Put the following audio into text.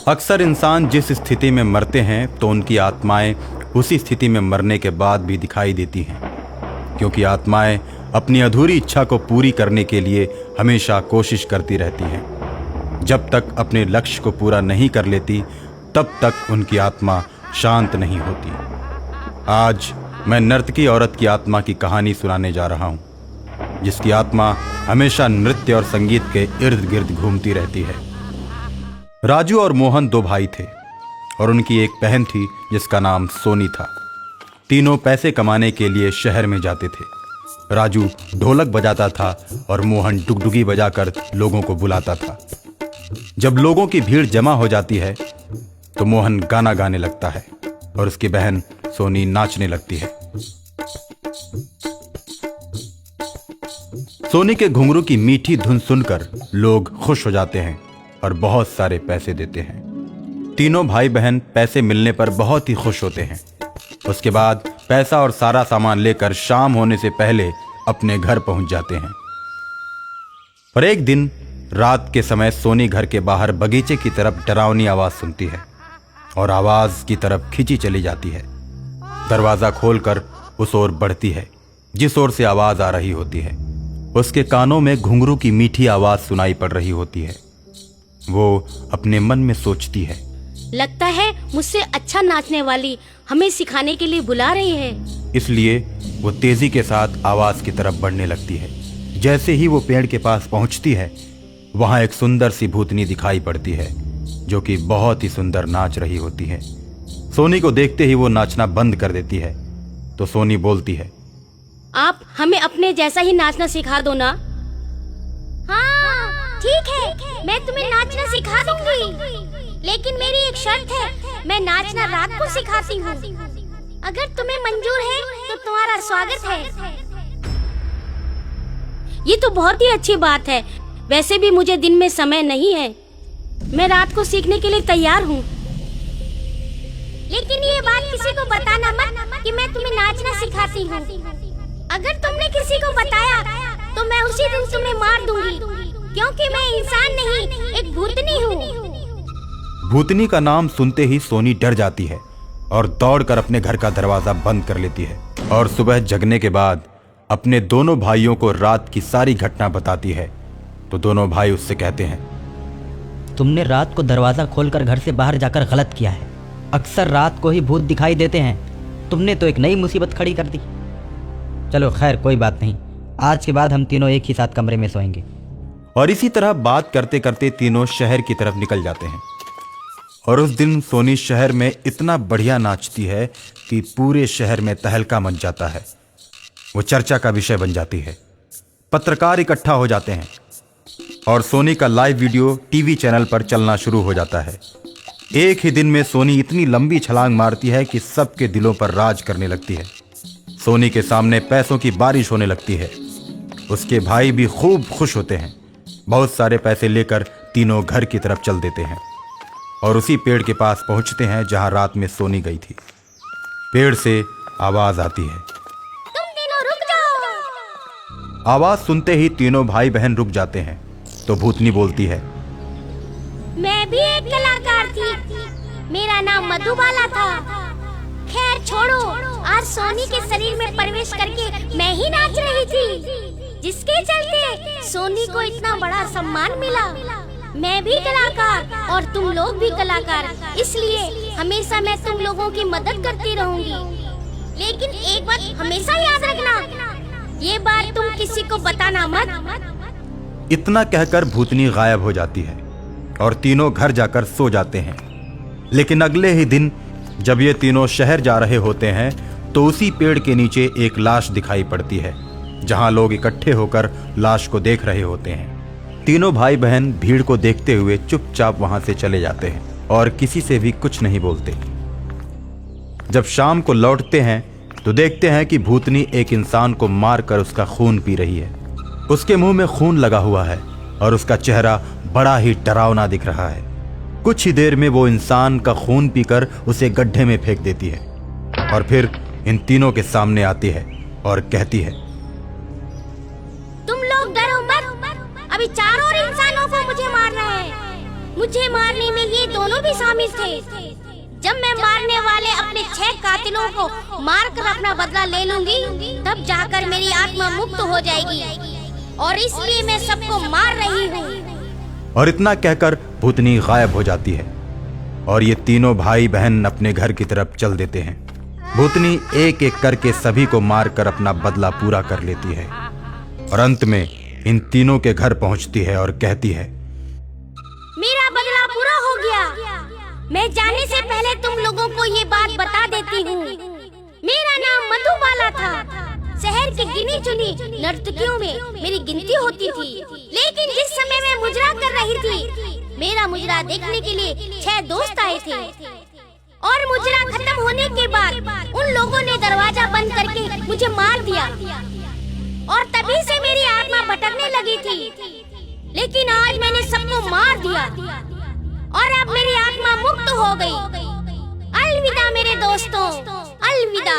अक्सर इंसान जिस स्थिति में मरते हैं तो उनकी आत्माएं उसी स्थिति में मरने के बाद भी दिखाई देती हैं, क्योंकि आत्माएं अपनी अधूरी इच्छा को पूरी करने के लिए हमेशा कोशिश करती रहती हैं। जब तक अपने लक्ष्य को पूरा नहीं कर लेती तब तक उनकी आत्मा शांत नहीं होती। आज मैं नर्तकी औरत की आत्मा की कहानी सुनाने जा रहा हूँ, जिसकी आत्मा हमेशा नृत्य और संगीत के इर्द गिर्द घूमती रहती है। राजू और मोहन दो भाई थे और उनकी एक बहन थी जिसका नाम सोनी था। तीनों पैसे कमाने के लिए शहर में जाते थे। राजू ढोलक बजाता था और मोहन डुगडुगी बजाकर लोगों को बुलाता था। जब लोगों की भीड़ जमा हो जाती है तो मोहन गाना गाने लगता है और उसकी बहन सोनी नाचने लगती है। सोनी के घुंघरू की मीठी धुन सुनकर लोग खुश हो जाते हैं और बहुत सारे पैसे देते हैं। तीनों भाई बहन पैसे मिलने पर बहुत ही खुश होते हैं। उसके बाद पैसा और सारा सामान लेकर शाम होने से पहले अपने घर पहुंच जाते हैं। पर एक दिन रात के समय सोनी घर के बाहर बगीचे की तरफ डरावनी आवाज सुनती है और आवाज की तरफ खींची चली जाती है। दरवाजा खोलकर उस ओर बढ़ती है जिस ओर से आवाज आ रही होती है। उसके कानों में घुंघरू की मीठी आवाज सुनाई पड़ रही होती है। वो अपने मन में सोचती है, लगता है मुझसे अच्छा नाचने वाली हमें सिखाने के लिए बुला रही है। इसलिए वो तेजी के साथ आवाज की तरफ बढ़ने लगती है। जैसे ही वो पेड़ के पास पहुंचती है, वहां एक सुंदर सी भूतनी दिखाई पड़ती है जो कि बहुत ही सुंदर नाच रही होती है। सोनी को देखते ही वो नाचना बंद कर देती है तो सोनी बोलती है, आप हमें अपने जैसा ही नाचना सिखा दो ना। हाँ ठीक है, मैं तुम्हें नाचना सिखा दूंगी, लेकिन मेरी एक शर्त है, मैं नाचना रात को सिखाती हूँ। अगर तुम्हें मंजूर है तो तुम्हारा स्वागत है। ये तो बहुत ही अच्छी बात है। वैसे भी मुझे दिन में समय नहीं है, मैं रात को सीखने के लिए तैयार हूँ। लेकिन ये बात किसी को बताना मत कि मैं तुम्हें नाचना सिखाती हूँ। अगर तुमने किसी को बताया तो मैं उसी दिन तुम्हें मार दूंगी, क्योंकि मैं इंसान नहीं, एक भूतनी हूँ। भूतनी का नाम सुनते ही सोनी डर जाती है और दौड़कर अपने घर का दरवाजा बंद कर लेती है और सुबह जगने के बाद अपने दोनों भाइयों को रात की सारी घटना बताती है। तो दोनों भाई उससे कहते हैं, तुमने रात को दरवाजा खोलकर घर से बाहर जाकर गलत किया है। अक्सर रात को ही भूत दिखाई देते हैं। तुमने तो एक नई मुसीबत खड़ी कर दी। चलो खैर कोई बात नहीं, आज के बाद हम तीनों एक ही साथ कमरे में सोएंगे। और इसी तरह बात करते करते तीनों शहर की तरफ निकल जाते हैं। और उस दिन सोनी शहर में इतना बढ़िया नाचती है कि पूरे शहर में तहलका मच जाता है। वो चर्चा का विषय बन जाती है। पत्रकार इकट्ठा हो जाते हैं और सोनी का लाइव वीडियो टीवी चैनल पर चलना शुरू हो जाता है। एक ही दिन में सोनी इतनी लंबी छलांग मारती है कि सबके दिलों पर राज करने लगती है। सोनी के सामने पैसों की बारिश होने लगती है। उसके भाई भी खूब खुश होते हैं। बहुत सारे पैसे लेकर तीनों घर की तरफ चल देते हैं और उसी पेड़ के पास पहुंचते हैं जहां रात में सोनी गई थी। पेड़ से आवाज आती है, तुम तीनों रुक जाओ। आवाज सुनते ही तीनों भाई बहन रुक जाते हैं। तो भूतनी बोलती है, मैं भी एक कलाकार थी, मेरा नाम मधुबाला था। खैर छोड़ो, आज सोनी के शरीर में प्रवेश करके मैं ही नाच रही थी, जिसके चलते सोनी को इतना बड़ा सम्मान मिला। मैं भी कलाकार और तुम लोग भी कलाकार, इसलिए हमेशा मैं तुम लोगों की मदद करती रहूंगी। लेकिन एक बात हमेशा याद रखना, ये बात तुम किसी को बताना मत। इतना कहकर भूतनी गायब हो जाती है और तीनों घर जाकर सो जाते हैं। लेकिन अगले ही दिन जब ये तीनों शहर जा रहे होते हैं तो उसी पेड़ के नीचे एक लाश दिखाई पड़ती है, जहां लोग इकट्ठे होकर लाश को देख रहे होते हैं। तीनों भाई बहन भीड़ को देखते हुए चुपचाप वहां से चले जाते हैं और किसी से भी कुछ नहीं बोलते। जब शाम को लौटते हैं तो देखते हैं कि भूतनी एक इंसान को मारकर उसका खून पी रही है। उसके मुंह में खून लगा हुआ है और उसका चेहरा बड़ा ही डरावना दिख रहा है। कुछ ही देर में वो इंसान का खून पीकर उसे गड्ढे में फेंक देती है और फिर इन तीनों के सामने आती है और कहती है, तुम लोग डरो मत, अभी चारों इंसानों को मुझे मारना है। मुझे मारने में ये दोनों भी शामिल थे। जब मैं मारने वाले अपने 6 कातिलों को मारकर अपना बदला ले लूंगी, तब जाकर मेरी आत्मा मुक्त हो जाएगी, और इसलिए मैं सबको मार रही हूँ। और इतना कहकर भूतनी गायब हो जाती है और ये तीनों भाई बहन अपने घर की तरफ चल देते हैं। भूतनी एक एक करके सभी को मारकर अपना बदला पूरा कर लेती है और अंत में इन तीनों के घर पहुंचती है और कहती है, मेरा बदला पूरा हो गया। मैं जाने से पहले तुम लोगों को ये बात बता देती हूँ। मेरा नाम मधुबाला था। शहर की गिनी चुनी नर्तकियों में मेरी गिनती होती थी, लेकिन जिस समय मैं मुजरा कर रही थी, मेरा मुजरा देखने के लिए 6 दोस्त आए थे, और मुजरा खत्म होने के बाद उन लोगों ने दरवाजा बंद करके मुझे मार दिया, और तभी से मेरी आत्मा भटकने लगी थी। लेकिन आज मैंने सबको मार दिया और अब मेरी आत्मा मुक्त हो गई। अलविदा मेरे दोस्तों, अलविदा।